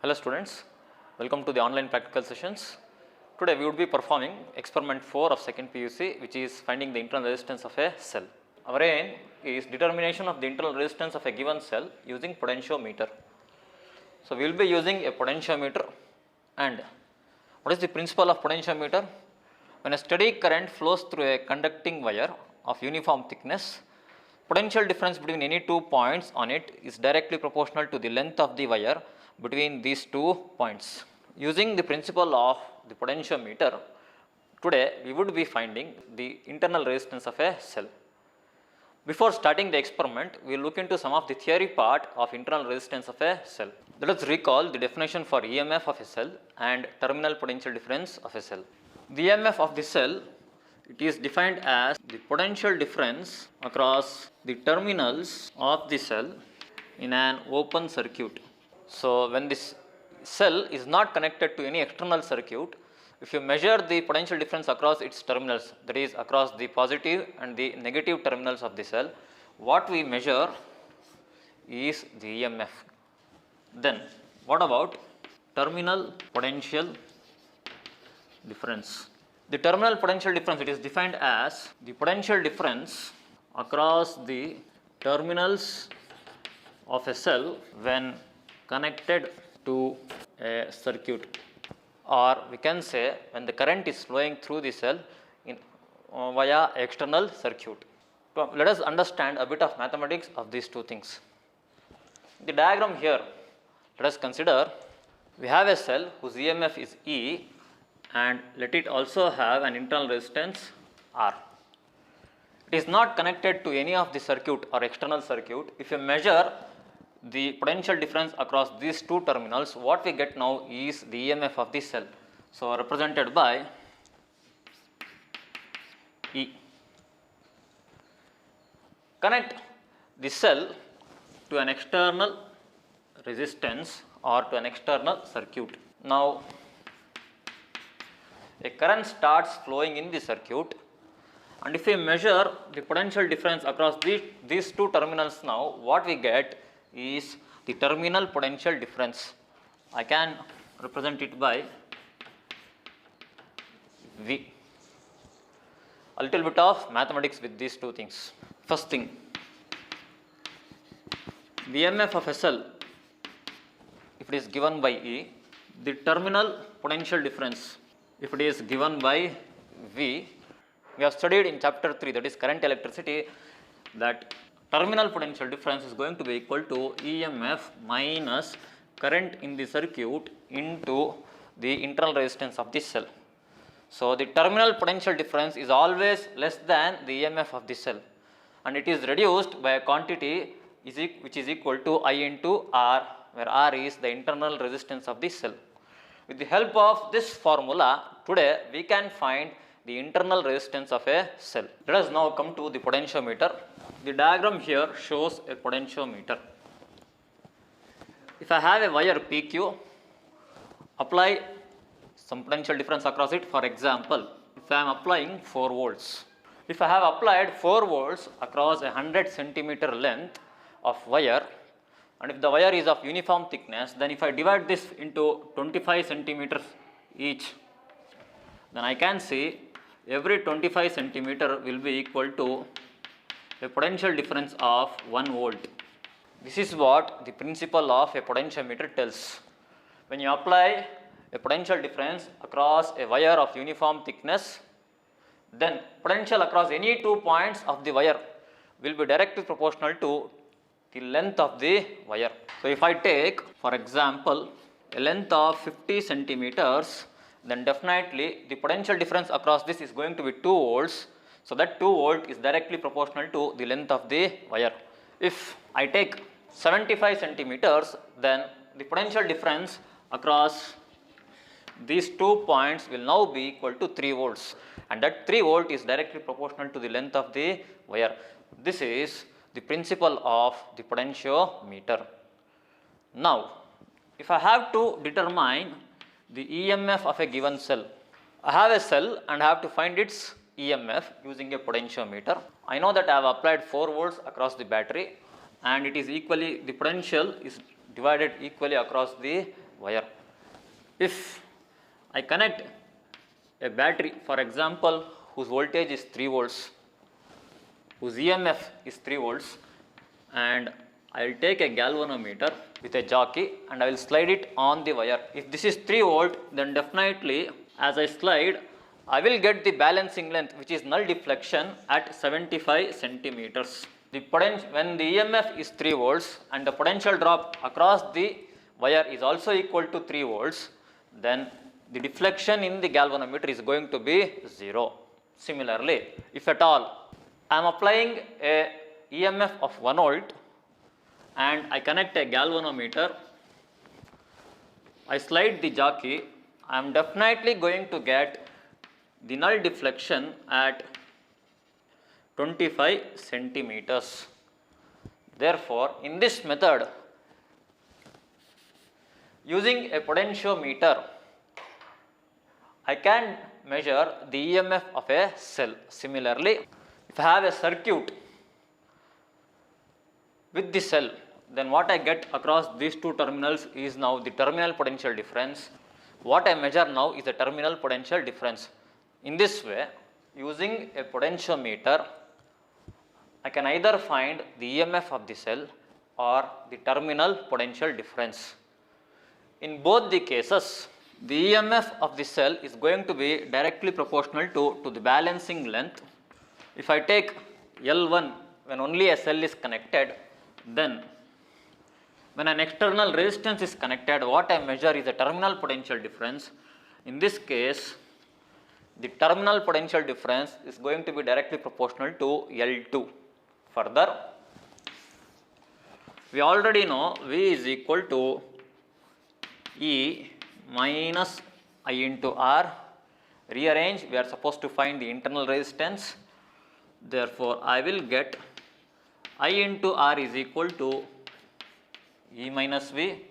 Hello students, welcome to the online practical sessions. Today we would be performing experiment 4 of second PUC, which is finding the internal resistance of a cell. Our aim is determination of the internal resistance of a given cell using potentiometer. So we will be using a potentiometer. And what is the principle of potentiometer? When a steady current flows through a conducting wire of uniform thickness, potential difference between any 2 points on it is directly proportional to the length of the wire between these 2 points. Using the principle of the potentiometer, today we would be finding the internal resistance of a cell. Before starting the experiment, we will look into some of the theory part of internal resistance of a cell. Let us recall the definition for EMF of a cell and terminal potential difference of a cell. The EMF of the cell, it is defined as the potential difference across the terminals of the cell in an open circuit. So when this cell is not connected to any external circuit, if you measure the potential difference across its terminals, that is across the positive and the negative terminals of the cell, what we measure is the EMF. Then what about terminal potential difference? The terminal potential difference, it is defined as the potential difference across the terminals of a cell when connected to a circuit, or we can say when the current is flowing through the cell via external circuit. So let us understand a bit of mathematics of these two things. The diagram here, let us consider we have a cell whose EMF is E, and let it also have an internal resistance R. It is not connected to any of the circuit or external circuit. If you measure the potential difference across these two terminals, what we get now is the EMF of the cell. So represented by E. Connect the cell to an external resistance or to an external circuit. Now a current starts flowing in the circuit, and if we measure the potential difference across these two terminals, now what we get is the terminal potential difference. I can represent it by V. A little bit of mathematics with these two things. First thing, the EMF of a cell, if it is given by E, the terminal potential difference, if it is given by V, we have studied in chapter 3, that is current electricity, that terminal potential difference is going to be equal to EMF minus current in the circuit into the internal resistance of the cell. So the terminal potential difference is always less than the EMF of the cell, and it is reduced by a quantity which is equal to I into R, where R is the internal resistance of the cell. With the help of this formula, today we can find the internal resistance of a cell. Let us now come to the potentiometer. The diagram here shows a potentiometer. If I have a wire PQ, apply some potential difference across it. For example, if I am applying 4 volts. If I have applied 4 volts across a 100 centimeter length of wire, and if the wire is of uniform thickness, then if I divide this into 25 centimeters each, then I can see every 25 centimeter will be equal to a potential difference of 1 volt. This is what the principle of a potentiometer tells. When you apply a potential difference across a wire of uniform thickness, then potential across any 2 points of the wire will be directly proportional to the length of the wire. So if I take, for example, a length of 50 centimeters, then definitely the potential difference across this is going to be 2 volts. So that 2 volt is directly proportional to the length of the wire. If I take 75 centimeters, then the potential difference across these 2 points will now be equal to 3 volts, and that 3 volt is directly proportional to the length of the wire. This is the principle of the potentiometer. Now if I have to determine the EMF of a given cell, I have a cell and I have to find its EMF using a potentiometer. I know that I have applied 4 volts across the battery, and it is equally, the potential is divided equally across the wire. If I connect a battery, for example, whose voltage is 3 volts, whose EMF is 3 volts, and I will take a galvanometer with a jockey and I will slide it on the wire. If this is 3 volt, then definitely as I slide, I will get the balancing length, which is null deflection, at 75 centimeters. When the EMF is 3 volts and the potential drop across the wire is also equal to 3 volts, then the deflection in the galvanometer is going to be 0. Similarly, if at all I am applying a EMF of 1 volt and I connect a galvanometer, I slide the jockey, I am definitely going to get the null deflection at 25 centimeters. Therefore, in this method, using a potentiometer, I can measure the EMF of a cell. Similarly, if I have a circuit with the cell, then what I get across these two terminals is now the terminal potential difference. What I measure now is the terminal potential difference. In this way, using a potentiometer, I can either find the EMF of the cell or the terminal potential difference. In both the cases, the EMF of the cell is going to be directly proportional to the balancing length. If I take L1 when only a cell is connected, then when an external resistance is connected, what I measure is the terminal potential difference. In this case, the terminal potential difference is going to be directly proportional to L2. Further, we already know V is equal to E minus I into R. Rearrange, we are supposed to find the internal resistance. Therefore, I will get I into R is equal to E minus V.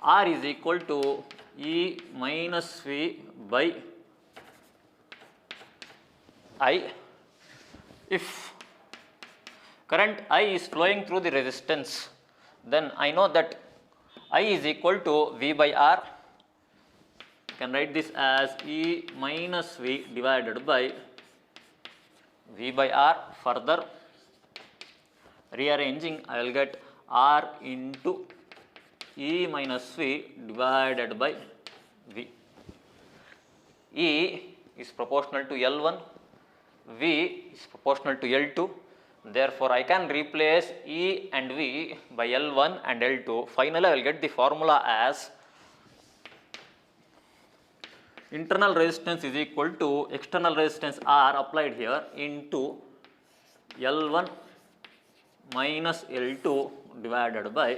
R is equal to E minus V by I. If current I is flowing through the resistance, then I know that I is equal to V by R. You can write this as E minus V divided by V by R. Further, rearranging, I will get R into E minus V divided by V. E is proportional to L1, V is proportional to L2. Therefore, I can replace E and V by L1 and L2. Finally, I will get the formula as internal resistance is equal to external resistance R applied here into L1 minus L2 divided by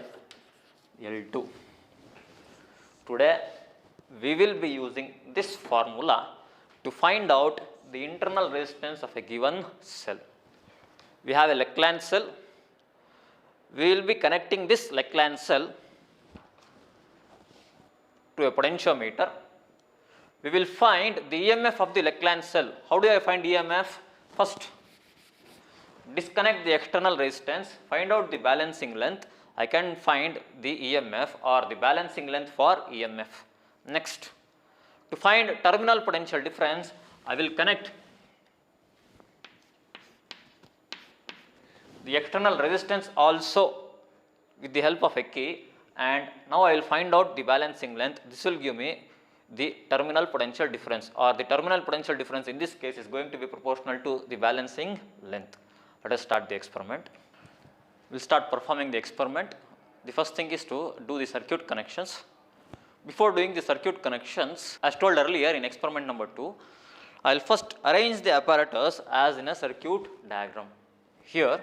L2. Today, we will be using this formula to find out the internal resistance of a given cell. We have a Leclanche cell. We will be connecting this Leclanche cell to a potentiometer. We will find the EMF of the Leclanche cell. How do I find EMF? First, disconnect the external resistance, find out the balancing length. I can find the EMF or the balancing length for EMF. Next, to find terminal potential difference, I will connect the external resistance also with the help of a key, and now I will find out the balancing length. This will give me the terminal potential difference, or the terminal potential difference in this case is going to be proportional to the balancing length. Let us start the experiment. We will start performing the experiment. The first thing is to do the circuit connections. Before doing the circuit connections, as told earlier in experiment number 2, I will first arrange the apparatus as in a circuit diagram. Here,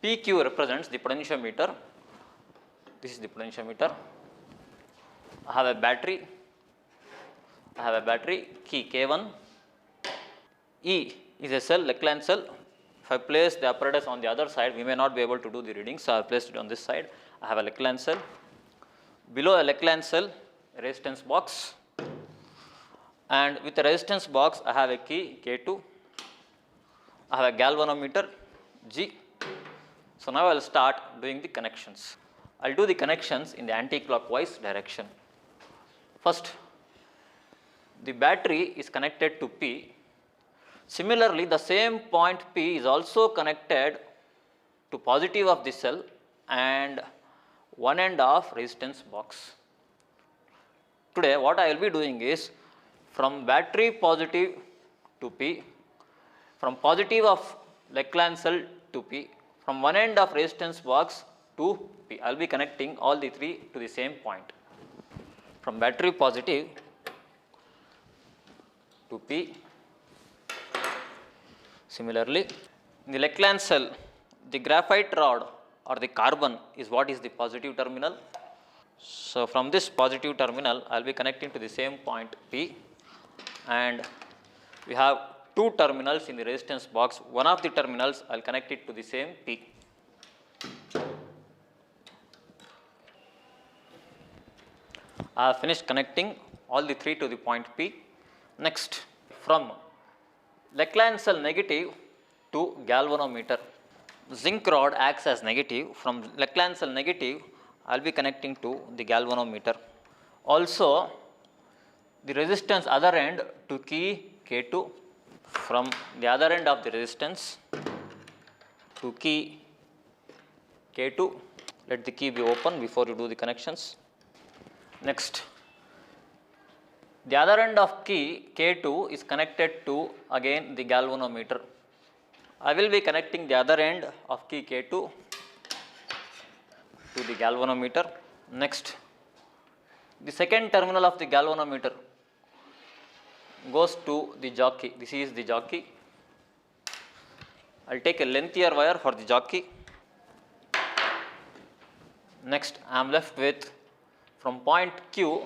PQ represents the potentiometer. This is the potentiometer. I have a battery. Key K1. E is a cell, Leclanche cell. If I place the apparatus on the other side, we may not be able to do the reading, so I have placed it on this side. I have a Leclanche cell. Below a Leclanche cell, a resistance box. And with the resistance box, I have a key K2. I have a galvanometer G. So now I will start doing the connections. I'll do the connections in the anti-clockwise direction. First, the battery is connected to P. Similarly, the same point P is also connected to positive of the cell and one end of resistance box. Today what I will be doing is, from battery positive to P, from positive of Leclanche cell to P, from one end of resistance box to P, I will be connecting all the three to the same point. From battery positive to P. Similarly, in the Leclanche cell, the graphite rod or the carbon is what is the positive terminal. So, from this positive terminal, I will be connecting to the same point P, and we have two terminals in the resistance box. One of the terminals I will connect it to the same P. I have finished connecting all the three to the point P. Next, from Leclanche cell negative to galvanometer, zinc rod acts as negative. From Leclanche cell negative, I will be connecting to the galvanometer. Also, the resistance other end to key K2, from the other end of the resistance to key K2, let the key be open before you do the connections. Next, the other end of key K2 is connected to again the galvanometer. I will be connecting the other end of key K2 to the galvanometer. Next, the second terminal of the galvanometer goes to the jockey. This is the jockey. I will take a lengthier wire for the jockey. Next, I am left with, from point Q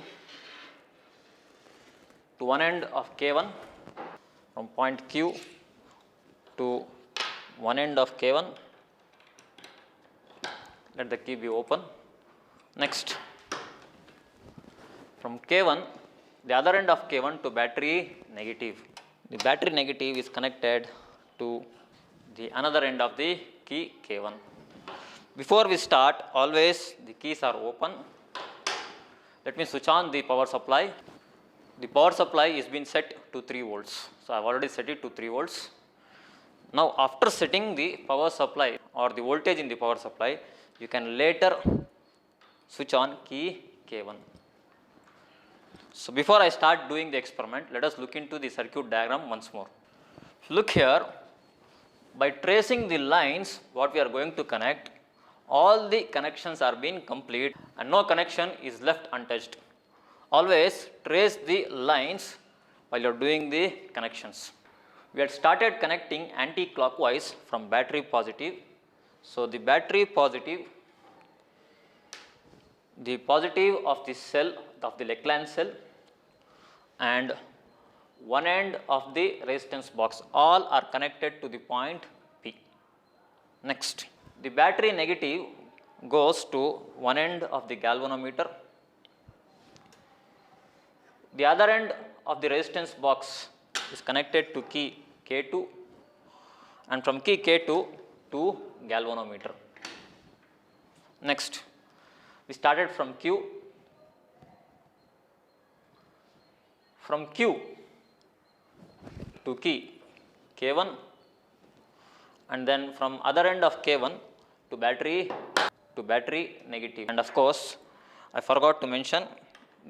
to one end of K1, from point Q to one end of K1, let the key be open. Next, from K1, the other end of K1 to battery negative. The battery negative is connected to the another end of the key K1. Before we start, always the keys are open. Let me switch on the power supply. The power supply is been set to 3 volts. So, I have already set it to 3 volts. Now, after setting the power supply or the voltage in the power supply, you can later switch on key K1. So, before I start doing the experiment, let us look into the circuit diagram once more. Look here, by tracing the lines what we are going to connect, all the connections are being complete and no connection is left untouched. Always trace the lines while you are doing the connections. We had started connecting anti-clockwise from battery positive. So, the battery positive, the positive of the cell of the Leclanche cell and one end of the resistance box, all are connected to the point P. Next, the battery negative goes to one end of the galvanometer. The other end of the resistance box is connected to key K2 and from key K2 to galvanometer. Next, we started from Q. From Q to key K1 and then from other end of K1 to battery negative. And of course, I forgot to mention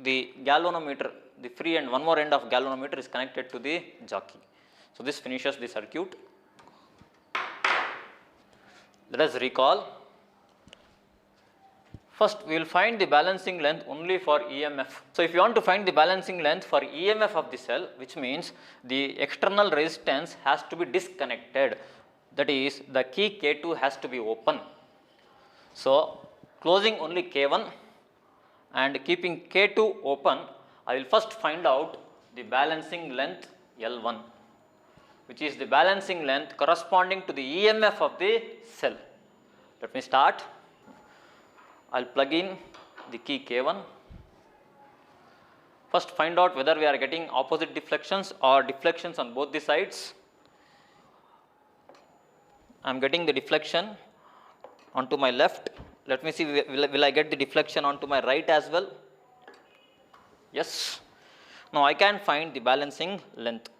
the galvanometer, the free end, one more end of galvanometer is connected to the jockey. So, this finishes the circuit. Let us recall. First, we will find the balancing length only for EMF. So, if you want to find the balancing length for EMF of the cell, which means the external resistance has to be disconnected, that is the key K2 has to be open. So, closing only K1 and keeping K2 open, I will first find out the balancing length L1, which is the balancing length corresponding to the EMF of the cell. Let me start. I will plug in the key K1. First find out whether we are getting opposite deflections or deflections on both the sides. I am getting the deflection onto my left Let me see, will I get the deflection onto my right as well? Yes. Now I can find the balancing length.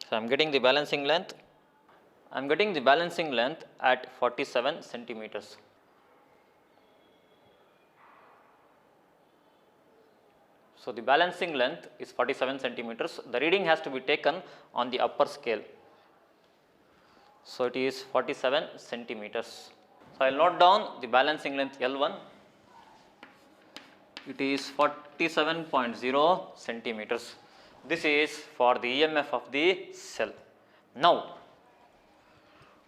So I am getting the balancing length. I am getting the balancing length at 47 centimeters. So the balancing length is 47 centimeters. The reading has to be taken on the upper scale. So it is 47 centimeters. So I will note down the balancing length L1. It is 47.0 centimeters. This is for the EMF of the cell. Now,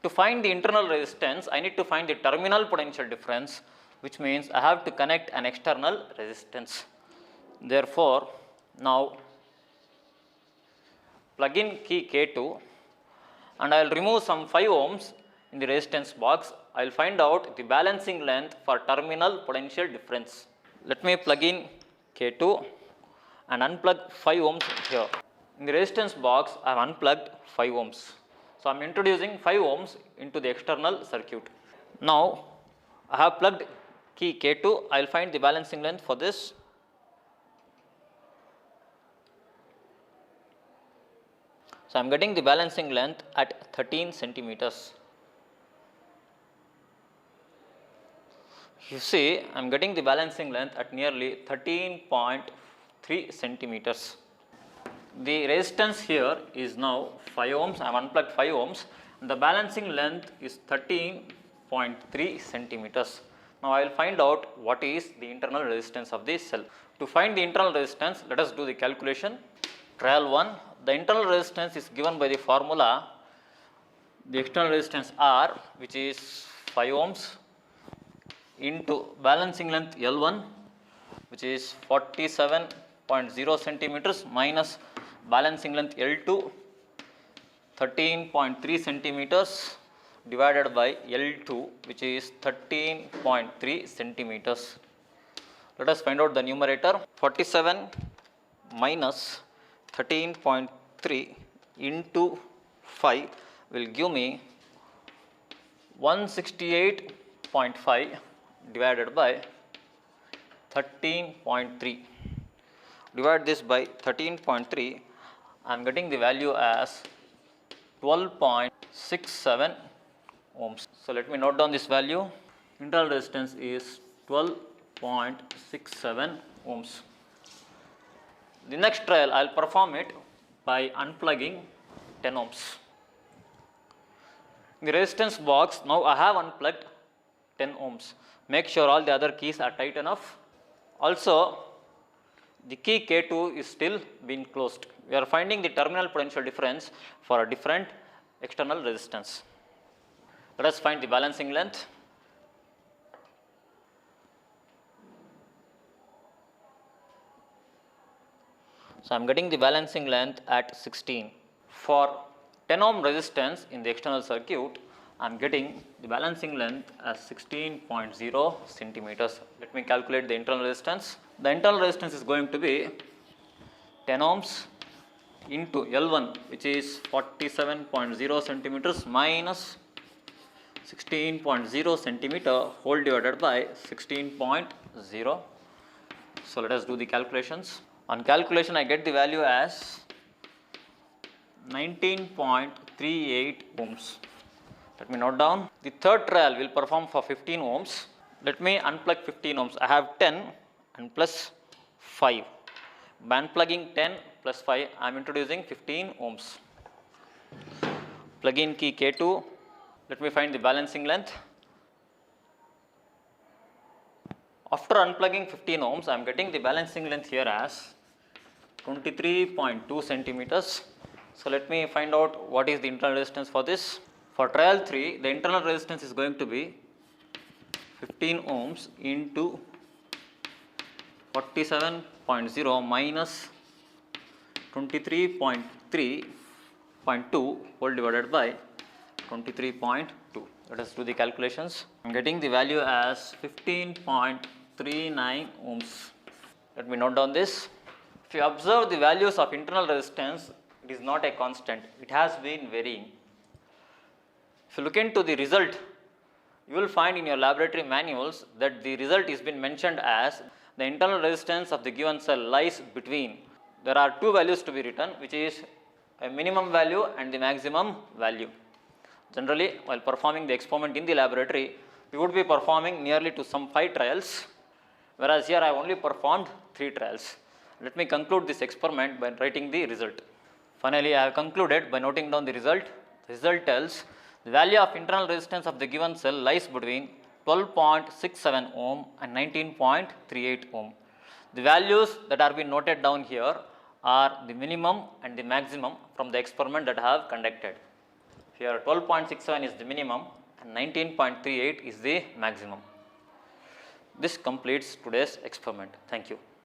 to find the internal resistance, I need to find the terminal potential difference, which means I have to connect an external resistance. Therefore, now plug in key K2 and I will remove some 5 ohms in the resistance box. I will find out the balancing length for terminal potential difference. Let me plug in K2 and unplug 5 ohms here. In the resistance box, I have unplugged 5 ohms. So I am introducing 5 ohms into the external circuit. Now I have plugged key K2. I will find the balancing length for this. So I am getting the balancing length at 13 centimeters. You see, I am getting the balancing length at nearly 13.3 centimeters. The resistance here is now 5 ohms. I have unplugged 5 ohms. And the balancing length is 13.3 centimeters. Now I will find out what is the internal resistance of this cell. To find the internal resistance, let us do the calculation. Trial 1. The internal resistance is given by the formula. The external resistance R, which is 5 ohms, into balancing length L1, which is 47.0 centimeters, minus balancing length L2, 13.3 centimeters, divided by L2, which is 13.3 centimeters. Let us find out the numerator. 47 minus 13.3 into 5 will give me 168.5 divided by 13.3. Divide this by 13.3. I am getting the value as 12.67 ohms. So let me note down this value. Internal resistance is 12.67 ohms. The next trial I will perform it by unplugging 10 ohms. In the resistance box, now I have unplugged 10 ohms. Make sure all the other keys are tight enough. Also, the key K2 is still being closed. We are finding the terminal potential difference for a different external resistance. Let us find the balancing length. So I am getting the balancing length at 16. For 10 ohm resistance in the external circuit, I am getting the balancing length as 16.0 centimeters. Let me calculate the internal resistance. The internal resistance is going to be 10 ohms into L1, which is 47.0 centimeters, minus 16.0 centimeter whole divided by 16.0. So let us do the calculations. On calculation, I get the value as 19.38 ohms. Let me note down. The third trial will perform for 15 ohms. Let me unplug 15 ohms. I have 10 and plus 5. By unplugging 10 plus 5, I am introducing 15 ohms. Plug in key K2. Let me find the balancing length. After unplugging 15 ohms, I am getting the balancing length here as 23.2 centimeters. So let me find out what is the internal resistance for this. For trial 3, the internal resistance is going to be 15 ohms into 47.0 minus 23.3.2 whole divided by 23.2. Let us do the calculations. I am getting the value as 15.39 ohms. Let me note down this. If you observe the values of internal resistance, it is not a constant, it has been varying. If you look into the result, you will find in your laboratory manuals that the result is been mentioned as the internal resistance of the given cell lies between. There are two values to be written, which is a minimum value and the maximum value. Generally, while performing the experiment in the laboratory, we would be performing nearly to some 5 trials, whereas here I have only performed 3 trials. Let me conclude this experiment by writing the result. Finally, I have concluded by noting down the result. The result tells the value of internal resistance of the given cell lies between 12.67 ohm and 19.38 ohm. The values that are being noted down here are the minimum and the maximum from the experiment that I have conducted. Here 12.67 is the minimum and 19.38 is the maximum. This completes today's experiment. Thank you.